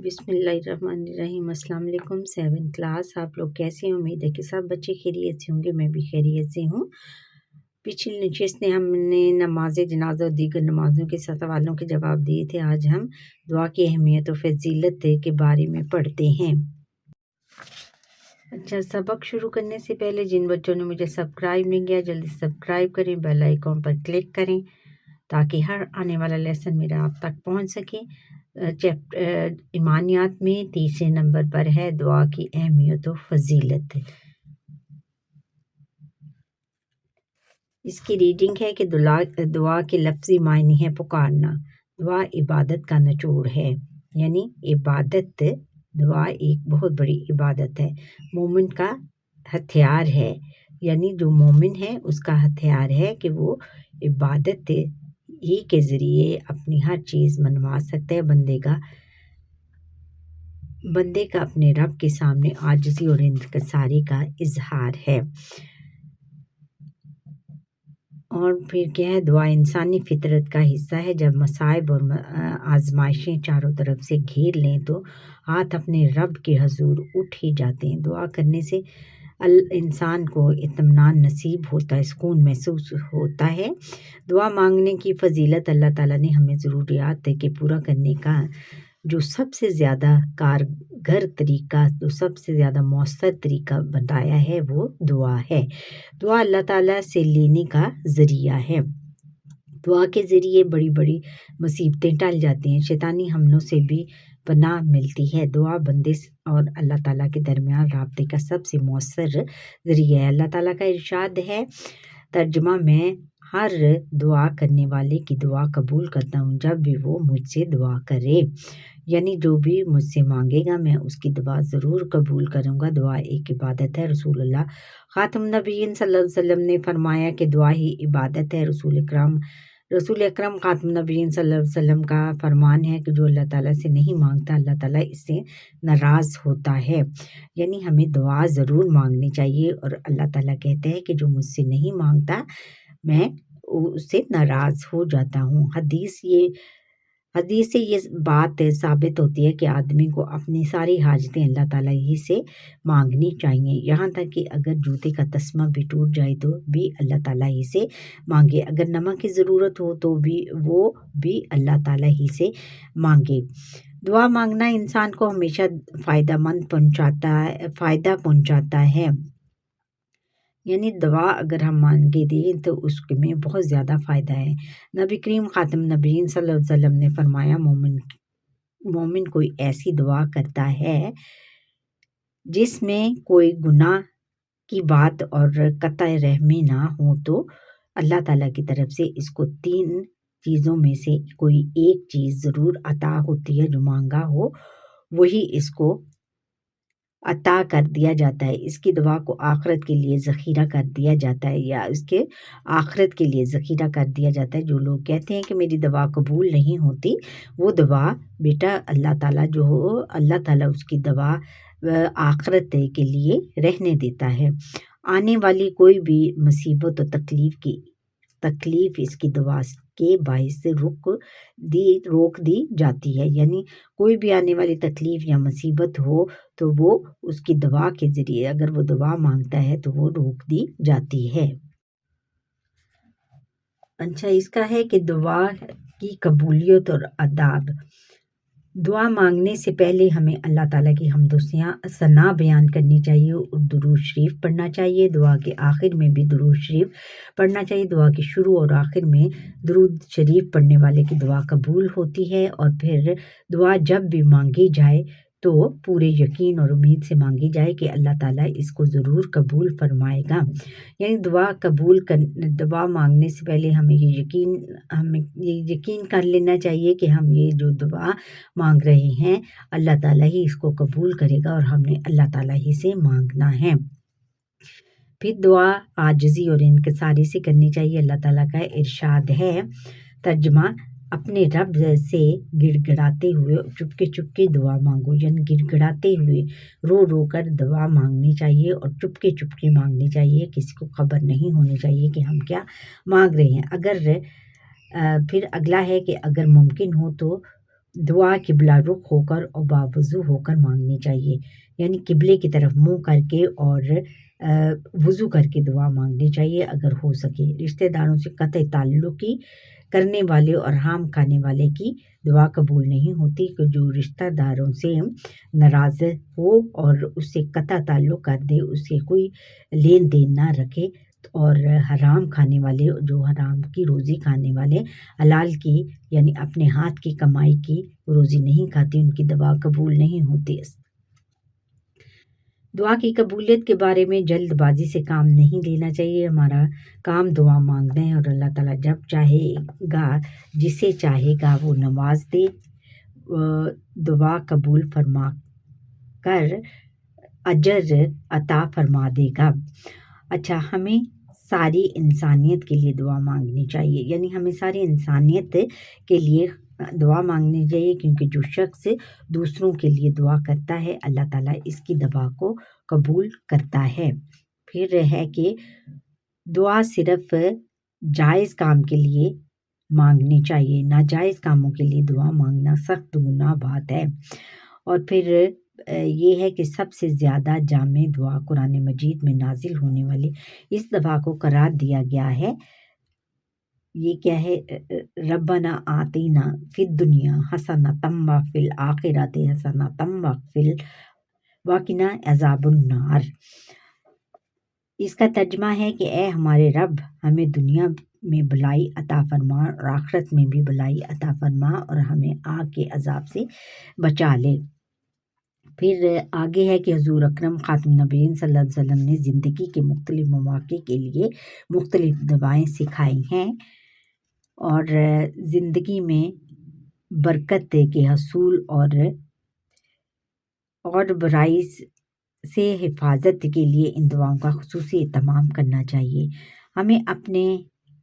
बिस्मिल्लाहिर्रहमानिर्रहीम। अस्सलाम वालेकुम। 7th क्लास, आप लोग कैसे हैं? उम्मीद है कि सब बच्चे खैरियत से होंगे। मैं भी खैरियत से हूँ। पिछली नशिस्त में हमने नमाज जनाजा और दीगर नमाज़ों के सवालों के जवाब दिए थे। आज हम दुआ की अहमियत और फजीलत के बारे में पढ़ते हैं। अच्छा, सबक शुरू करने से पहले जिन बच्चों ने मुझे सब्सक्राइब नहीं किया, जल्दी सब्सक्राइब करें, बेल आइकॉन पर क्लिक करें ताकि हर आने वाला लेसन मेरा आप तक पहुंच सके। ईमानियात में तीसरे नंबर पर है दुआ की अहमियत और फजीलत। इसकी रीडिंग है कि दुआ के लफ्ज़ी मायने है पुकारना। दुआ इबादत का निचोड़ है, यानी इबादत, दुआ एक बहुत बड़ी इबादत है। मोमिन का हथियार है, यानी जो मोमिन है उसका हथियार है कि वो इबादत ही के ज़रिए अपनी हर चीज़ मनवा सकता है। बंदे का अपने रब के सामने आजिज़ी और इंकिसारी का इजहार है। और फिर क्या है, दुआ इंसानी फितरत का हिस्सा है। जब मसाइब और आजमाइशें चारों तरफ से घेर लें तो हाथ अपने रब के हजूर उठ ही जाते हैं। दुआ करने से इंसान को इत्मीनान नसीब होता है, सुकून महसूस होता है। दुआ मांगने की फजीलत अल्लाह ताला ने हमें ज़रूरियात के पूरा करने का जो सबसे ज़्यादा कारगर तरीका, जो सबसे ज़्यादा मौसर तरीका बताया है वो दुआ है। दुआ अल्लाह ताला से लेने का ज़रिया है। दुआ के ज़रिए बड़ी बड़ी मुसीबतें टल जाती हैं, शैतानी हमलों से भी पनाह मिलती है। दुआ बंदे और अल्लाह ताला के दरमियान राब्ते का सबसे मौसर ज़रिया है। अल्लाह ताला का इरशाद है, तर्जुमा, मैं हर दुआ करने वाले की दुआ कबूल करता हूँ जब भी वो मुझसे दुआ करे, यानी जो भी मुझसे मांगेगा मैं उसकी दुआ ज़रूर कबूल करूँगा। दुआ एक इबादत है। रसूलुल्लाह ख़ातमुन नबिय्यीन सल्लल्लाहु अलैहि वसल्लम ने फरमाया कि दुआ ही इबादत है। रसूल अकरम ख़ातमुन नबिय्यीन सल्लल्लाहु अलैहि वसल्लम का फरमान है कि जो अल्लाह ताला से नहीं मांगता अल्लाह ताला इससे नाराज़ होता है, यानी हमें दुआ ज़रूर मांगनी चाहिए। और अल्लाह ताला कहते हैं कि जो मुझसे नहीं मांगता मैं उससे नाराज़ हो जाता हूँ। हदीस से ये बात साबित होती है कि आदमी को अपनी सारी हाजतें अल्लाह ताला ही से मांगनी चाहिए। यहाँ तक कि अगर जूते का तस्मा भी टूट जाए तो भी अल्लाह ताला ही से मांगे। अगर नमक की ज़रूरत हो तो भी वो भी अल्लाह ताला ही से मांगे। दुआ मांगना इंसान को हमेशा फ़ायदा पहुँचाता है, यानी दुआ अगर हम मांगे दें तो उसमें बहुत ज़्यादा फ़ायदा है। नबी करीम ख़ातम नबीन सल्लल्लाहु अलैहि वसल्लम ने फरमाया, मोमिन कोई ऐसी दुआ करता है जिसमें कोई गुनाह की बात और कतई रहमी ना हो तो अल्लाह ताला की तरफ से इसको 3 चीज़ों में से कोई एक चीज़ ज़रूर अता होती है। जो मांगा हो वही इसको अता कर दिया जाता है। इसकी दुआ को आखिरत के लिए ज़ख़ीरा कर दिया जाता है, या इसके आखिरत के लिए ज़ख़ीरा कर दिया जाता है। जो लोग कहते हैं कि मेरी दुआ कबूल नहीं होती, वो दुआ बेटा अल्लाह ताला उसकी दुआ आखिरत के लिए रहने देता है। आने वाली कोई भी मुसीबत और तकलीफ़ इसकी दुआ के बाइस से रोक दी जाती है, यानी कोई भी आने वाली तकलीफ़ या मुसीबत हो तो वो उसकी दुआ के ज़रिए, अगर वो दुआ मांगता है तो वो रोक दी जाती है। अच्छा, इसका है कि दुआ की कबूलियत और आदाब। दुआ मांगने से पहले हमें अल्लाह ताला की हम्द सना बयान करनी चाहिए और दुरूद शरीफ पढ़ना चाहिए। दुआ के आखिर में भी दुरूद शरीफ पढ़ना चाहिए। दुआ के शुरू और आखिर में दुरूद शरीफ पढ़ने वाले की दुआ कबूल होती है। और फिर दुआ जब भी मांगी जाए तो पूरे यकीन और उम्मीद से मांगी जाए कि अल्लाह ताला इसको ज़रूर कबूल फरमाएगा। यानी दुआ मांगने से पहले हमें ये यकीन कर लेना चाहिए कि हम ये जो दुआ मांग रहे हैं अल्लाह ताला ही इसको कबूल करेगा और हमने अल्लाह ताला ही से मांगना है। फिर दुआ आजिज़ी और इनकिसारी से करनी चाहिए। अल्लाह ताला का इरशाद है, तर्जुमा, अपने रब से गिड़गिड़ाते हुए चुपके दुआ मांगो, यानी गिड़गिड़ाते हुए रो रो कर दुआ मांगनी चाहिए और चुपके मांगनी चाहिए। किसी को खबर नहीं होनी चाहिए कि हम क्या मांग रहे हैं। फिर अगला है कि अगर मुमकिन हो तो دعا قبلہ رخ ہو کر اور باوضو ہو کر مانگنی چاہیے، یعنی قبلے کی طرف منہ کر کے اور وضو کر کے دعا مانگنی چاہیے اگر ہو سکے۔ رشتہ داروں سے قطع تعلقی کرنے والے اور حرام کھانے والے کی دعا قبول نہیں ہوتی، کہ جو رشتہ داروں سے ناراض ہو اور اس سے قطع تعلق کر دے، اس سے کوئی لین دین نہ رکھے، اور حرام کھانے والے، جو حرام کی روزی کھانے والے، حلال کی یعنی اپنے ہاتھ کی کمائی کی روزی نہیں کھاتے، ان کی دعا قبول نہیں ہوتی۔ دعا کی قبولیت کے بارے میں جلد بازی سے کام نہیں لینا چاہیے۔ ہمارا کام دعا مانگنا ہے، اور اللہ تعالیٰ جب چاہے گا، جسے چاہے گا وہ نواز دے، دعا قبول فرما کر اجر عطا فرما دے گا۔ اچھا، ہمیں ساری انسانیت کے لیے دعا مانگنی چاہیے، یعنی ہمیں ساری انسانیت کے لیے دعا مانگنی چاہیے، کیونکہ جو شخص دوسروں کے لیے دعا کرتا ہے اللہ تعالیٰ اس کی دعا کو قبول کرتا ہے۔ پھر ہے کہ دعا صرف جائز کام کے لیے مانگنی چاہیے، ناجائز کاموں کے لیے دعا مانگنا سخت گناہ بات ہے۔ اور پھر یہ ہے کہ سب سے زیادہ جامع دعا قرآن مجید میں نازل ہونے والی اس دعا کو قرار دیا گیا ہے۔ یہ کیا ہے؟ ربنا آتینا فی الدنیا حسنۃ وفی الآخرۃ حسنۃ وقنا عذاب النار۔ اس کا ترجمہ ہے کہ اے ہمارے رب، ہمیں دنیا میں بھلائی عطا فرما اور آخرت میں بھی بھلائی عطا فرما، اور ہمیں آگ کے عذاب سے بچا لے۔ پھر آگے ہے کہ حضور اکرم خاتم النبیین صلی اللہ علیہ وسلم نے زندگی کے مختلف مواقع کے لیے مختلف دعائیں سکھائی ہیں، اور زندگی میں برکت کے حصول اور برائی سے حفاظت کے لیے ان دعاؤں کا خصوصی اہتمام کرنا چاہیے۔ ہمیں اپنے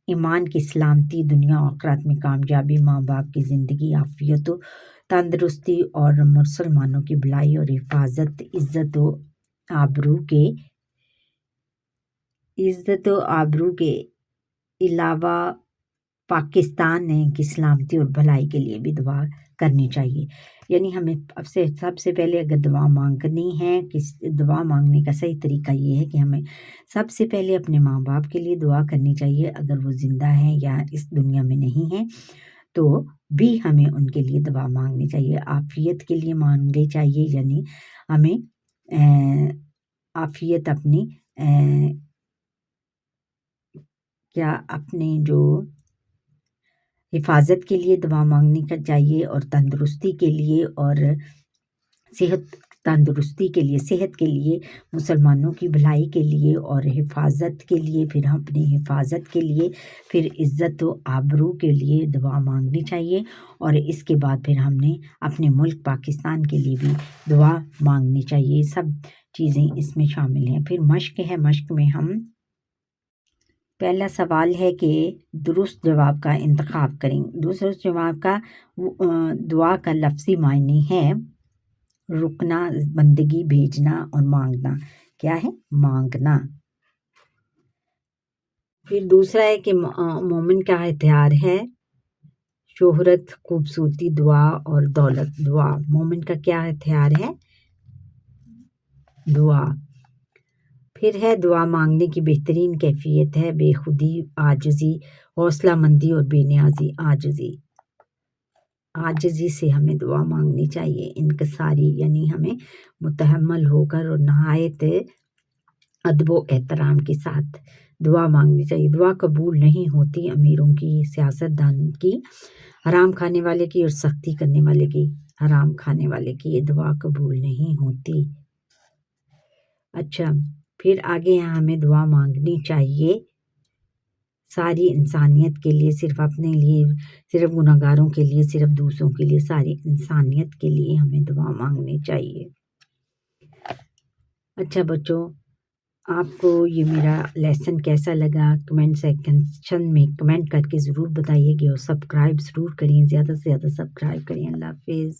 ایمان کی سلامتی، دنیا و آخرت میں کامیابی، ماں باپ کی زندگی، عافیت و تندرستی، اور مسلمانوں کی بھلائی اور حفاظت، عزت و آبرو کے علاوہ پاکستان کی سلامتی اور بھلائی کے لیے بھی دعا کرنی چاہیے۔ یعنی ہمیں سب سے پہلے اگر دعا مانگنی ہے، دعا مانگنے کا صحیح طریقہ یہ ہے کہ ہمیں سب سے پہلے اپنے ماں باپ کے لیے دعا کرنی چاہیے، اگر وہ زندہ ہیں یا اس دنیا میں نہیں ہیں تو بھی ہمیں ان کے لیے دعا مانگنی چاہیے۔ عافیت کے لیے مانگنی چاہیے، یعنی ہمیں عافیت اپنی اپنے جو حفاظت کے لیے دعا مانگنی چاہیے، اور تندرستی کے لیے اور تندرستی کے لیے، صحت کے لیے، مسلمانوں کی بھلائی کے لیے اور حفاظت کے لیے، پھر ہم اپنی حفاظت کے لیے، پھر عزت و آبرو کے لیے دعا مانگنی چاہیے، اور اس کے بعد پھر ہم نے اپنے ملک پاکستان کے لیے بھی دعا مانگنی چاہیے۔ سب چیزیں اس میں شامل ہیں۔ پھر مشق ہے، مشق میں ہم پہلا سوال ہے کہ درست جواب کا انتخاب کریں۔ درست جواب کا دعا کا لفظی معنی ہے رکنا، بندگی، بھیجنا، اور مانگنا۔ کیا ہے؟ مانگنا۔ پھر دوسرا ہے کہ مومن کا ہتھیار ہے شہرت، خوبصورتی، دعا اور دولت۔ دعا مومن کا کیا ہتھیار ہے؟ دعا۔ پھر ہے دعا مانگنے کی بہترین کیفیت ہے بے خودی، عاجزی، حوصلہ مندی اور بے نیازی۔ عاجزی سے ہمیں دعا مانگنی چاہیے، انکساری، یعنی ہمیں متحمل ہو کر اور نہایت ادب و احترام کے ساتھ دعا مانگنی چاہیے۔ دعا قبول نہیں ہوتی امیروں کی، سیاستدان کی، حرام کھانے والے کی، اور سختی کرنے والے کی۔ حرام کھانے والے کی یہ دعا قبول نہیں ہوتی۔ اچھا، پھر آگے ہمیں دعا مانگنی چاہیے ساری انسانیت کے لیے، صرف اپنے لیے، صرف گناہگاروں کے لیے، صرف دوسروں کے لیے، ساری انسانیت کے لیے ہمیں دعا مانگنی چاہیے۔ اچھا بچوں، آپ کو یہ میرا لیسن کیسا لگا؟ کمنٹ سیکشن میں کمنٹ کر کے ضرور بتائیے گا، اور سبسکرائب ضرور کریں، زیادہ سے زیادہ سبسکرائب کریں۔ اللہ حافظ۔